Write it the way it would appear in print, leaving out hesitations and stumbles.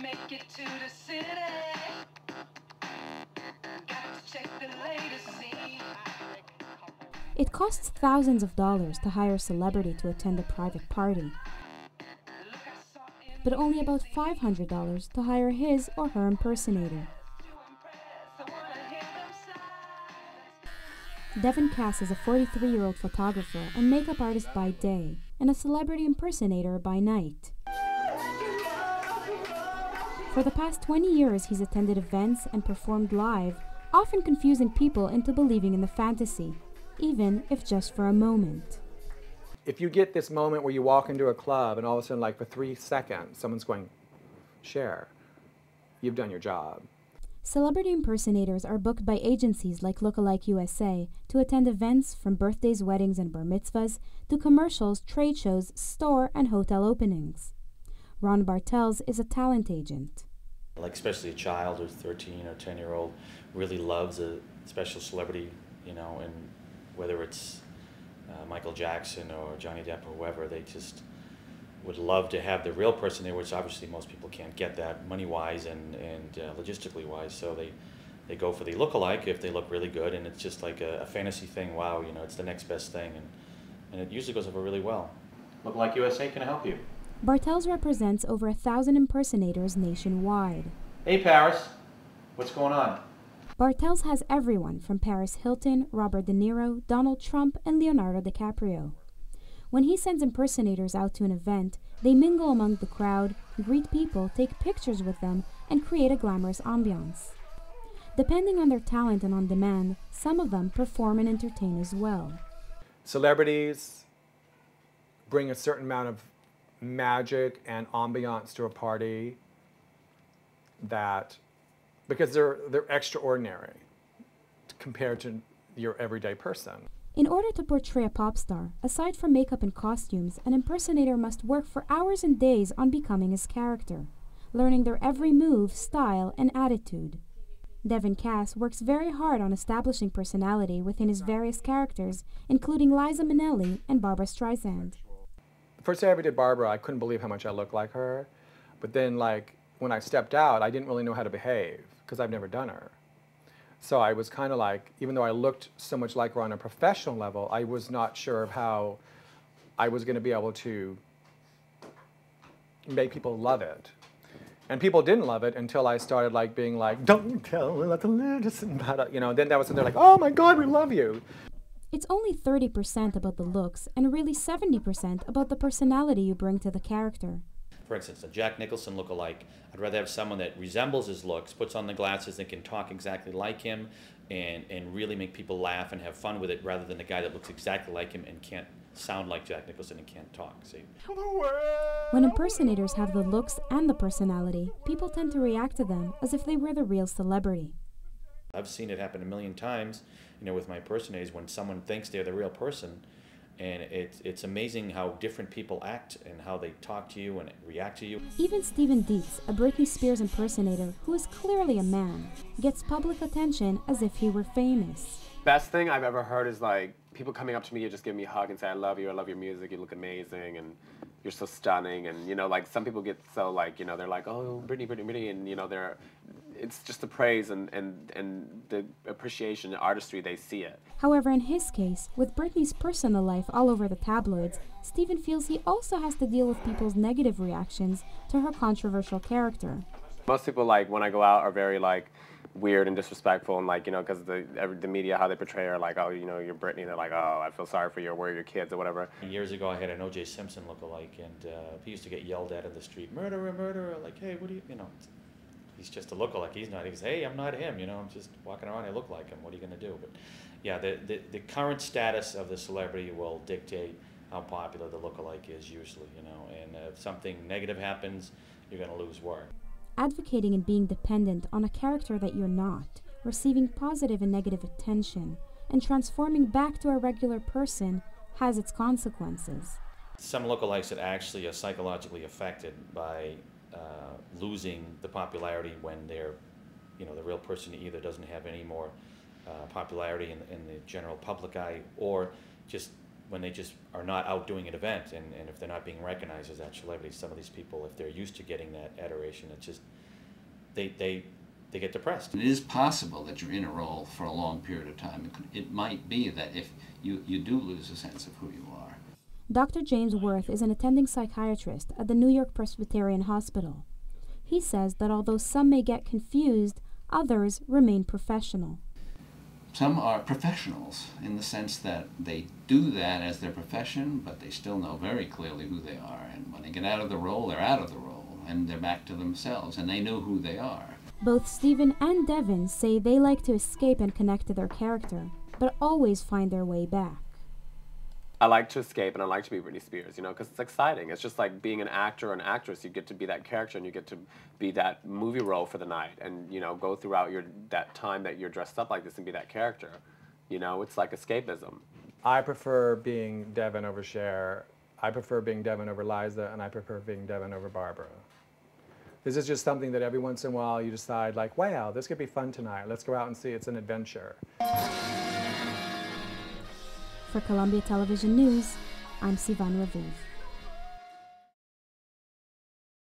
make it to the city. Got to check the latest scene. It costs thousands of dollars to hire a celebrity to attend a private party, but only about $500 to hire his or her impersonator. Devin Cass is a 43-year-old photographer and makeup artist by day, and a celebrity impersonator by night. For the past 20 years, he's attended events and performed live, often confusing people into believing in the fantasy, even if just for a moment. If you get this moment where you walk into a club and all of a sudden, like for 3 seconds, someone's going, share, you've done your job. Celebrity impersonators are booked by agencies like Lookalike USA to attend events from birthdays, weddings, and bar mitzvahs to commercials, trade shows, store and hotel openings. Ron Bartels is a talent agent. Like especially a child or 13 or 10-year-old really loves a special celebrity, you know, and whether it's Michael Jackson or Johnny Depp or whoever, they just would love to have the real person there, which obviously most people can't get that money-wise and logistically-wise, so they go for the look-alike if they look really good, and it's just like a fantasy thing. Wow, you know, it's the next best thing, and it usually goes over really well. Lookalike USA can help you. Bartels represents over 1,000 impersonators nationwide. Hey Paris, what's going on? Bartels has everyone from Paris Hilton, Robert De Niro, Donald Trump, and Leonardo DiCaprio. When he sends impersonators out to an event, they mingle among the crowd, greet people, take pictures with them, and create a glamorous ambiance. Depending on their talent and on demand, some of them perform and entertain as well. Celebrities bring a certain amount of magic and ambiance to a party that, because they're extraordinary compared to your everyday person. In order to portray a pop star, aside from makeup and costumes, an impersonator must work for hours and days on becoming his character, learning their every move, style, and attitude. Devin Cass works very hard on establishing personality within his various characters, including Liza Minnelli and Barbra Streisand. The first day I ever did Barbara, I couldn't believe how much I looked like her. But then, like, when I stepped out, I didn't really know how to behave, because I've never done her. So I was kind of like, even though I looked so much like her on a professional level, I was not sure of how I was going to be able to make people love it. And people didn't love it until I started like being like, don't tell me to listen about it, you know. Then that was when they're like, oh my God, we love you. It's only 30% about the looks and really 70% about the personality you bring to the character. For instance, a Jack Nicholson look-alike, I'd rather have someone that resembles his looks, puts on the glasses, and can talk exactly like him, and really make people laugh and have fun with it, rather than a guy that looks exactly like him and can't sound like Jack Nicholson and can't talk. See? When impersonators have the looks and the personality, people tend to react to them as if they were the real celebrity. I've seen it happen a million times, you know, with my impersonators, when someone thinks they're the real person. And it's amazing how different people act and how they talk to you and react to you. Even Steven Dietz, a Britney Spears impersonator who is clearly a man, gets public attention as if he were famous. Best thing I've ever heard is like people coming up to me and just giving me a hug and say, I love your music, you look amazing, and you're so stunning. And you know, like some people get so like, you know, they're like, oh, Britney, and you know, it's just the praise and the appreciation, the artistry, they see it. However, in his case, with Britney's personal life all over the tabloids, Steven feels he also has to deal with people's negative reactions to her controversial character. Most people, like, when I go out are very, like, weird and disrespectful, and, like, you know, because the media, how they portray her, like, oh, you know, you're Britney, they're like, oh, I feel sorry for you, or where are your kids, or whatever. Years ago, I had an O.J. Simpson look-alike, and he used to get yelled at in the street, murderer, murderer, like, hey, what do you know, he's just a look-alike, he's not, he goes, hey, I'm not him, you know, I'm just walking around, I look like him, what are you going to do? But, yeah, the current status of the celebrity will dictate how popular the look-alike is usually, you know, and if something negative happens, you're going to lose work. Advocating and being dependent on a character that you're not, receiving positive and negative attention, and transforming back to a regular person has its consequences. Some lookalikes that actually are psychologically affected by losing the popularity when they're, you know, the real person either doesn't have any more popularity in the general public eye, or just when they just are not out doing an event, and if they're not being recognized as that celebrity. Some of these people, if they're used to getting that adoration, it just they get depressed. It is possible that you're in a role for a long period of time. It might be that if you do lose a sense of who you are. Dr. James Worth is an attending psychiatrist at the New York Presbyterian Hospital. He says that although some may get confused, others remain professional. Some are professionals in the sense that they do that as their profession, but they still know very clearly who they are. And when they get out of the role, they're out of the role, and they're back to themselves, and they know who they are. Both Stephen and Devin say they like to escape and connect to their character, but always find their way back. I like to escape, and I like to be Britney Spears, because it's exciting. It's just like being an actor or an actress. You get to be that character, and you get to be that movie role for the night, and go throughout that time that you're dressed up like this and be that character. It's like escapism. I prefer being Devin over Cher. I prefer being Devin over Liza, and I prefer being Devin over Barbara. This is just something that every once in a while you decide, like, wow, this could be fun tonight. Let's go out and see. It's an adventure. For Columbia Television News, I'm Sivan Raviv.